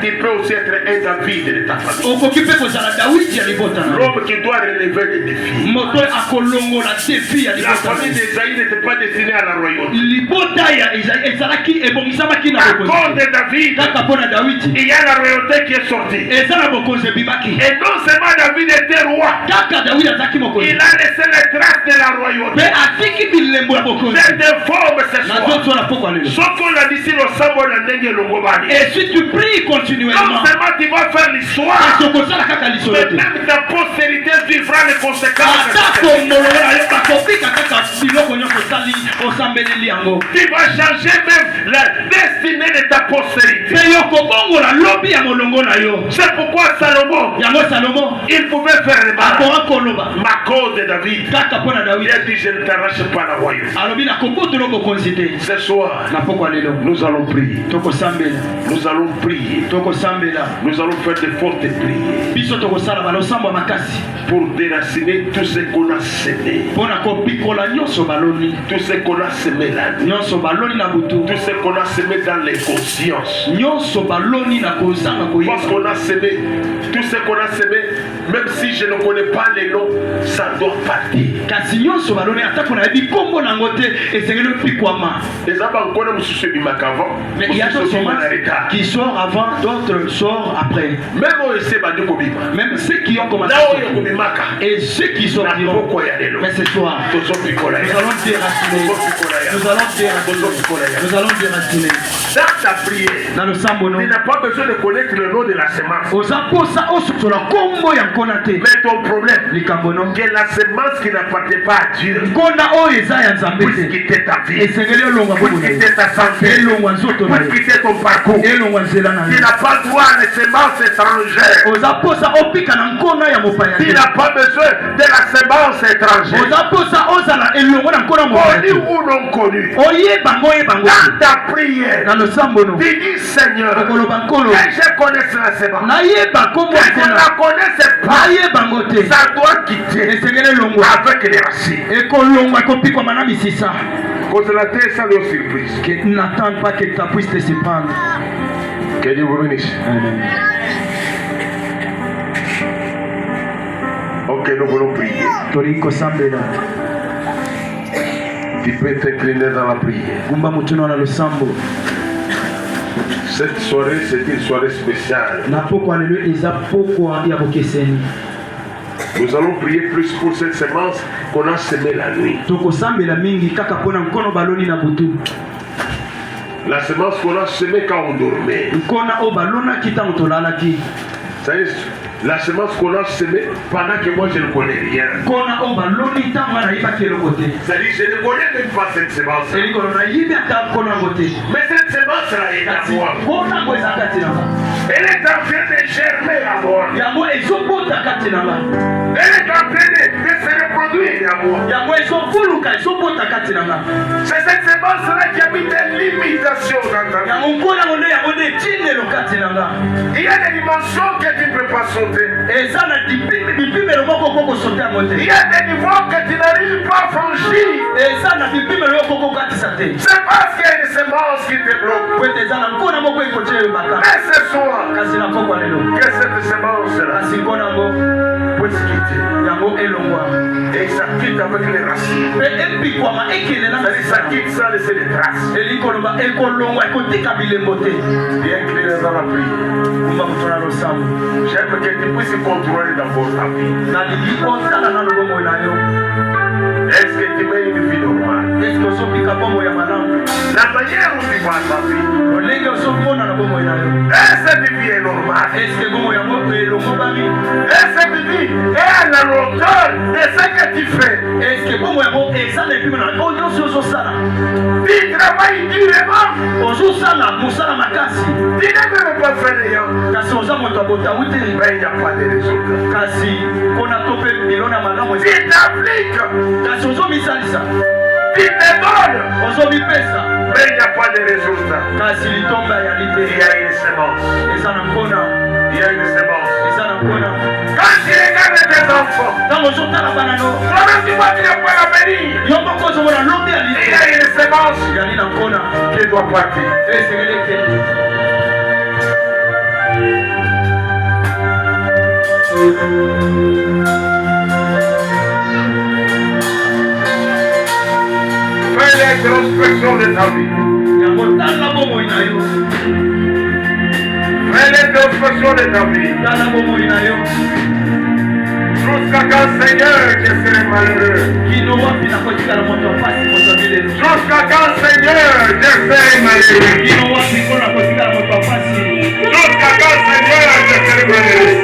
Tu peux aussi être un David de ta famille. L'homme qui doit relever des défis. La famille d'Isaïe n'était pas destinée à la royauté. À cause de David, il y a la royauté qui est sortie. Et non seulement David était roi, il a laissé les traces de la royauté. C'est des formes ce soir. Ce qu'on a dit ici, le sabre de Nengue Longobani. Et si tu pries continuellement, non seulement tu vas faire l'histoire, mais même ta postérité vivra les conséquences. Tu vas changer même la destinée de ta postérité. C'est pourquoi Salomon, il pouvait faire le mal. Ma cause de David, il a dit je ne t'arrache pas la royauté. Ce soir, nous allons prier. Nous allons prier. Nous allons faire de fortes prières pour déraciner tout ce qu'on a semé. Tout ce qu'on a semé là. Tout ce qu'on a semé dans les consciences. Parce qu'on a semé, tout ce qu'on a semé, même si je ne connais pas les noms, ça doit partir. Mais il y a d'autres qui sortent avant, d'autres sortent après. Même ceux qui ont commencé et ceux qui sortent diront, mais ce soir, nous allons déraciner. Dans ta prière, tu n'as pas besoin de connaître le nom de la semence. Mais ton problème, que la semence qui n'appartient pas à Dieu puisse quitter ta vie, puisse quitter ta santé, puisse quitter ton parcours. Tu n'as pas droit à les semences étrangères. Tu n'as pas besoin de la semence étrangère. Connu ou non connu. Dans ta prière, tu dis Seigneur, que je connaisse la semence, que je ne la connaisse pas, ça doit quitter avec les racines. Consolateur, ça doit surprise. N'attends pas que ta puisse te surprendre. Que Dieu vous bénisse. Ok, nous voulons prier. Tu peux t'incliner dans la prière. Cette soirée, c'est une soirée spéciale. Nous allons prier plus pour cette semence qu'on a semée la nuit. La semence qu'on a semée quand on dormait. La semence qu'on a semée pendant que moi je ne connais rien. C'est-à-dire je ne connais même pas cette semence. Mais cette semence-là est à moi. Elle est en train de germer à moi. Elle est en train de se reproduire à moi. C'est cette semence-là qui a mis des limitations dans ta vie. Il y a des dimensions que tu ne peux pas sauter. Il y a des niveaux que tu n'arrives pas à franchir. C'est parce qu'il y a une semence qui te bloque. Mais ce soir, que cette semence-là puisse quitter. Et ça quitte avec les racines. Ça quitte sans laisser des traces. Bien clair dans la prière. J'aime que tu puisses contrôler d'abord ta vie. Est-ce que tu mets une vie normale? La manière où tu vois ta vie. Est-ce que cette vie est normale? Est-ce que cette vie est à la hauteur de ce que tu fais? Tu travailles durement. Tu n'es même pas fait rien. Mais il n'y a pas de résultat. Tu t'appliques. Tu te donnes. Mais il n'y a pas de résultat. Il y a une semence. Il y a une semence. Quand tu regardes tes enfants, toi-même tu vois qu'il n'y a pas l'avenir. Il y a une semence qui doit partir. Fais l'introspection de ta vie. Fais l'introspection de ta vie. Jusqu'à quand, Seigneur, je serai malheureux. Jusqu'à quand, Seigneur, je serai malheureux. Jusqu'à quand, Seigneur, je serai malheureux.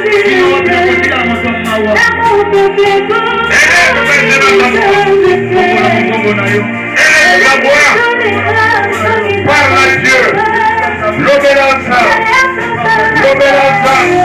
Élève la voix. Parle à Dieu. L'obéissance.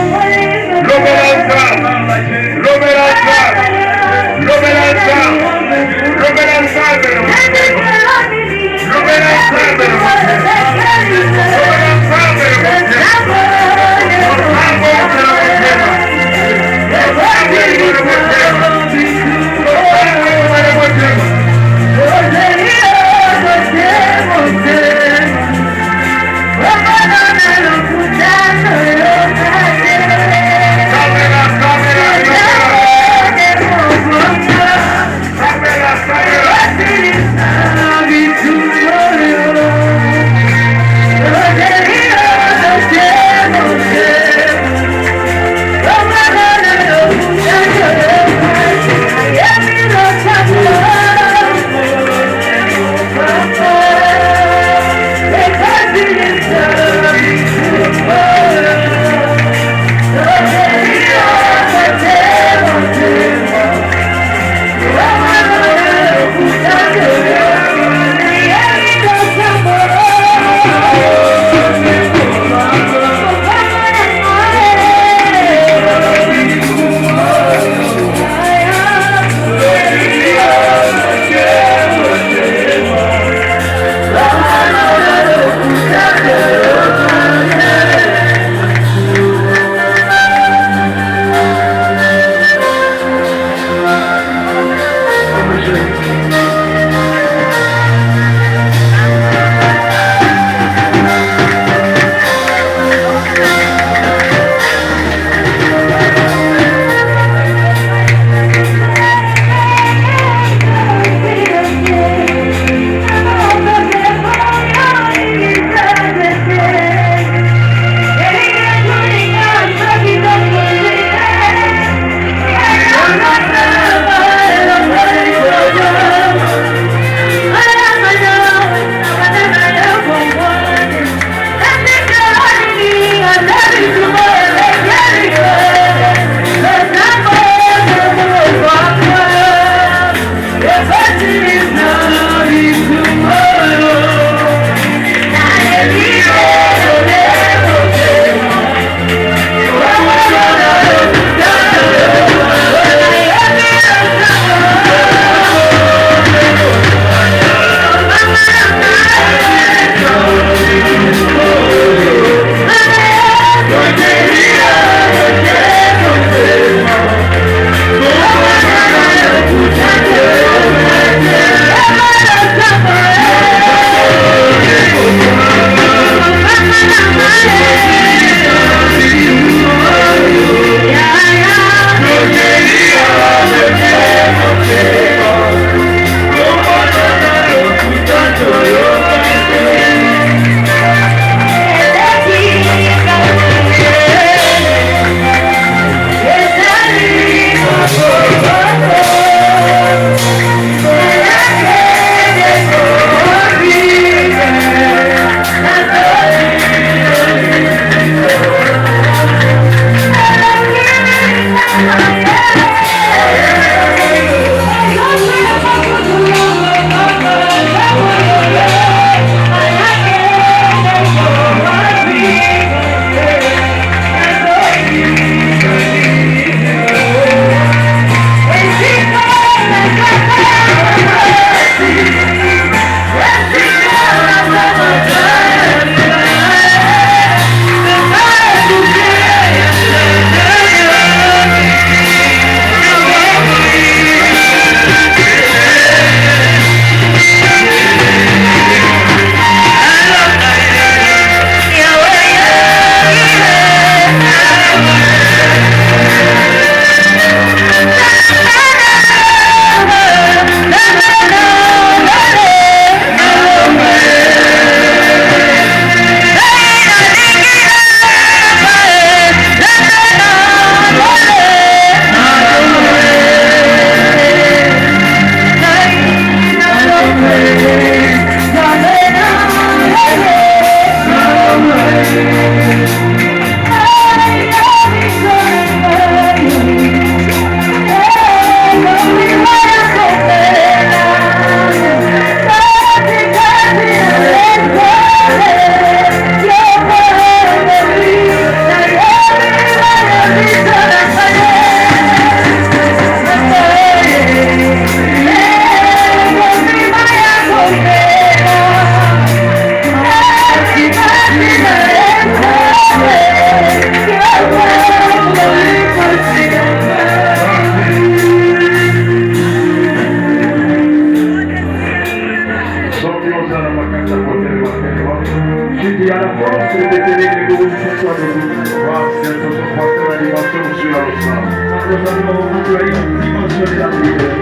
ensemble. Nous allons employer une dimension de la prière.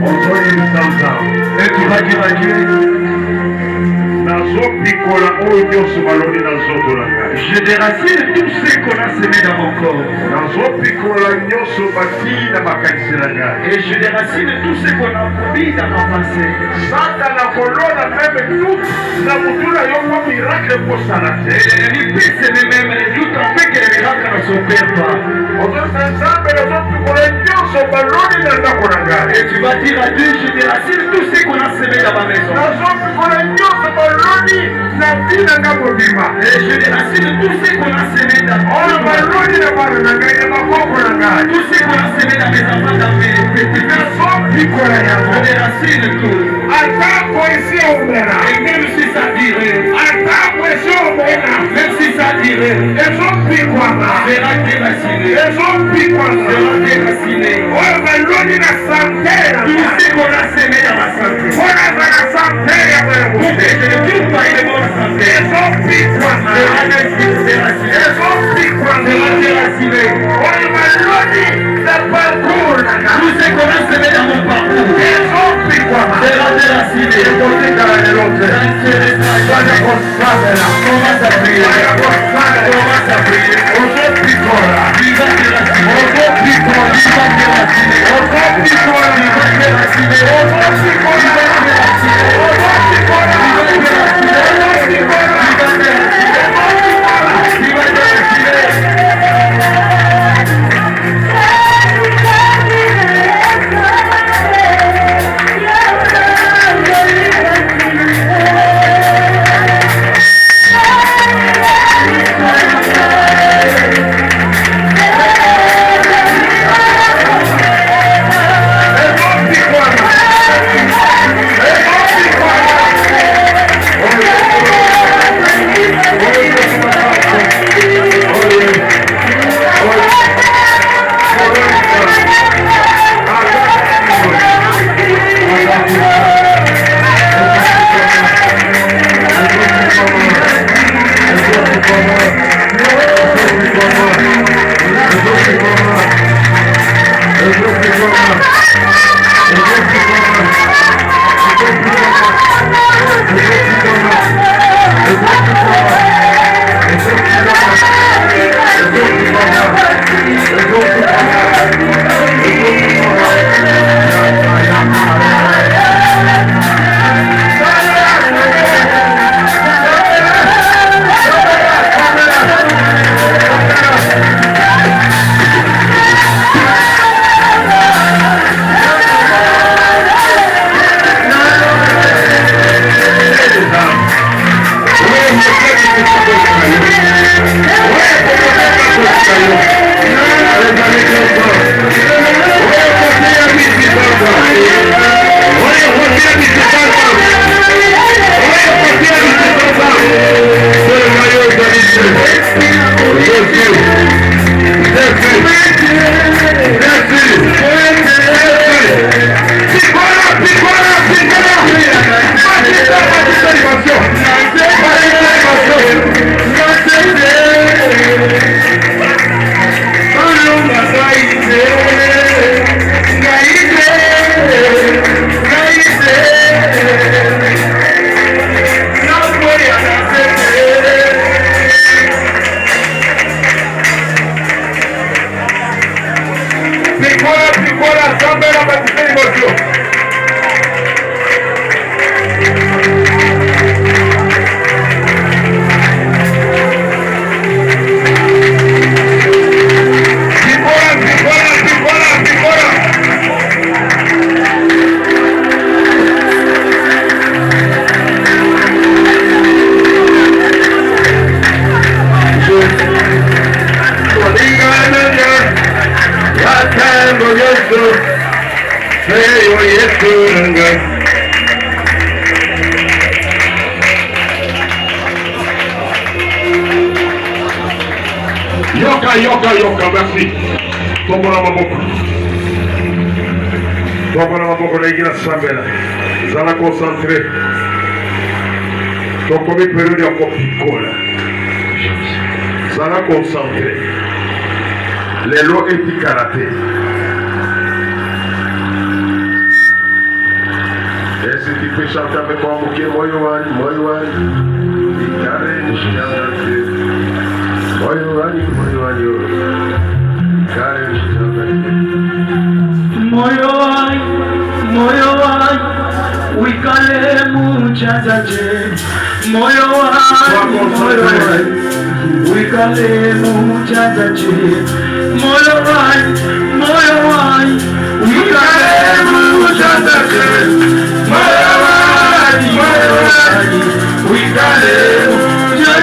On doit y ensemble. Et tu vas dire à Dieu, je déracine tout ce qu'on a semé dans mon corps. Et je déracine tout ce qu'on a mis dans ma pensée. Et l'ennemi peut s'aimer même les doutes en fait que les miracles ne s'opèrent pas. Et tu vas dire à Dieu, je déracine tout ce qu'on a semé dans ma maison. Et je déracine tout ce qu'on a semé dans tout ce qu'on a semé dans mes enfants, dans mes petits. Je déracine tout. Et même si ça dirait, même si ça dirait, sera déraciné. Tout ce qu'on a semé dans ma santé. Pour que je ne trouve pas une bonne santé. Sera déraciné. Tout ce qu'on a semé dans mon parcours sera déraciné. Commence à prier. Yoka, merci. Tombola maboko. Tombola maboko na igina sambela. Zala concentré. Tokomi période ya kopikola. Zala concentré. Lelo eti karaté. Est-ce que tu peux chanter avec moi, Moké, Moyoani, Moyoani, Ikare, Shanate, Moyoani, Moyoani, Ikare, Shanate. Moyoani, Moyoani, Wikale muchachache. Moyoani, Moyoani, Wikale muchachache. Moyoani, Moyoani, Wikale muchachache. Moyoani, Moyoani, Wikale muchachache.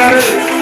Para